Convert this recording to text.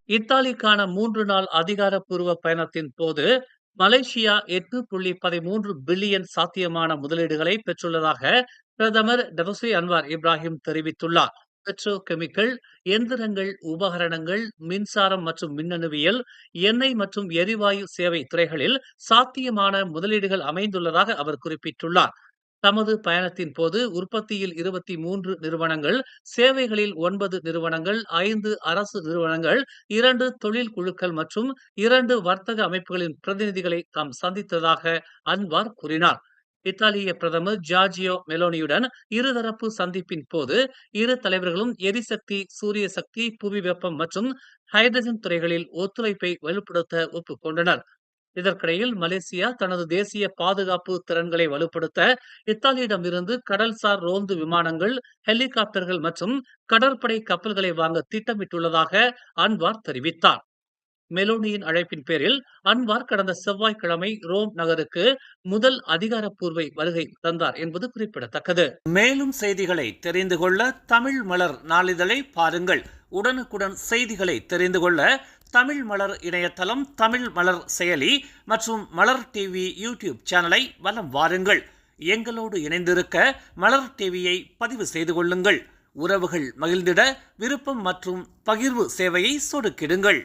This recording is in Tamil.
இத்தாலிக்கான 3 நாள் அதிகாரப்பூர்வ பயணத்தின் போது, மலேசியா 8.13 பில்லியன் சாத்தியமான முதலீடுகளை பெற்றுள்ளதாக பிரதமர் டபுஸ்ரீ அன்வார் இப்ராஹிம் தெரிவித்துள்ளார். பெட்ரோ கெமிக்கல், எந்திரங்கள், உபகரணங்கள், மின்சாரம் மற்றும் மின்னணுவியல், எண்ணெய் மற்றும் எரிவாயு சேவை துறைகளில் சாத்தியமான முதலீடுகள் அமைந்துள்ளதாக அவர் குறிப்பிட்டுள்ளார். தமது பயணத்தின் போது உற்பத்தியில் 23 நிறுவனங்கள், சேவைகளில் 9 நிறுவனங்கள், 5 அரசு நிறுவனங்கள், 2 தொழில் குழுக்கள் மற்றும் 2 வர்த்தக அமைப்புகளின் பிரதிநிதிகளை தாம் சந்தித்ததாக அன்வார் கூறினார். இத்தாலிய பிரதமர் ஜார்ஜியோ மெலோனியுடன் இருதரப்பு சந்திப்பின் போது இரு தலைவர்களும் எரிசக்தி, சூரிய சக்தி, புவி வெப்பம் மற்றும் ஹைட்ரஜன் துறைகளில் ஒத்துழைப்பை வலுப்படுத்த ஒப்புக்கொண்டனர். இதற்கிடையில் மலேசியா தனது தேசிய பாதுகாப்பு திறன்களை வலுப்படுத்த இத்தாலியிடமிருந்து கடல்சார் ரோந்து விமானங்கள், ஹெலிகாப்டர்கள் மற்றும் கடற்படை கப்பல்களை வாங்க திட்டமிட்டுள்ளதாக அன்வார் தெரிவித்தார். மெலோனியின் அழைப்பின் பேரில் அன்வார் கடந்த செவ்வாய்க்கிழமை ரோம் நகருக்கு முதல் அதிகாரப்பூர்வ வருகை தந்தார் என்பது குறிப்பிடத்தக்கது. மேலும் செய்திகளை தெரிந்து கொள்ள தமிழ் மலர் நாளிதழை பாருங்கள். உடனுக்குடன் செய்திகளை தெரிந்து கொள்ள தமிழ் மலர் இணையதளம், தமிழ் மலர் செயலி மற்றும் மலர் டிவி யூடியூப் சேனலை வலம் வாருங்கள். எங்களோடு இணைந்திருக்க மலர் டிவியை பதிவு செய்து கொள்ளுங்கள். உறவுகள் மகிழ்ந்திட விருப்பம் மற்றும் பகிர்வு சேவையை சொடுக்கிடுங்கள்.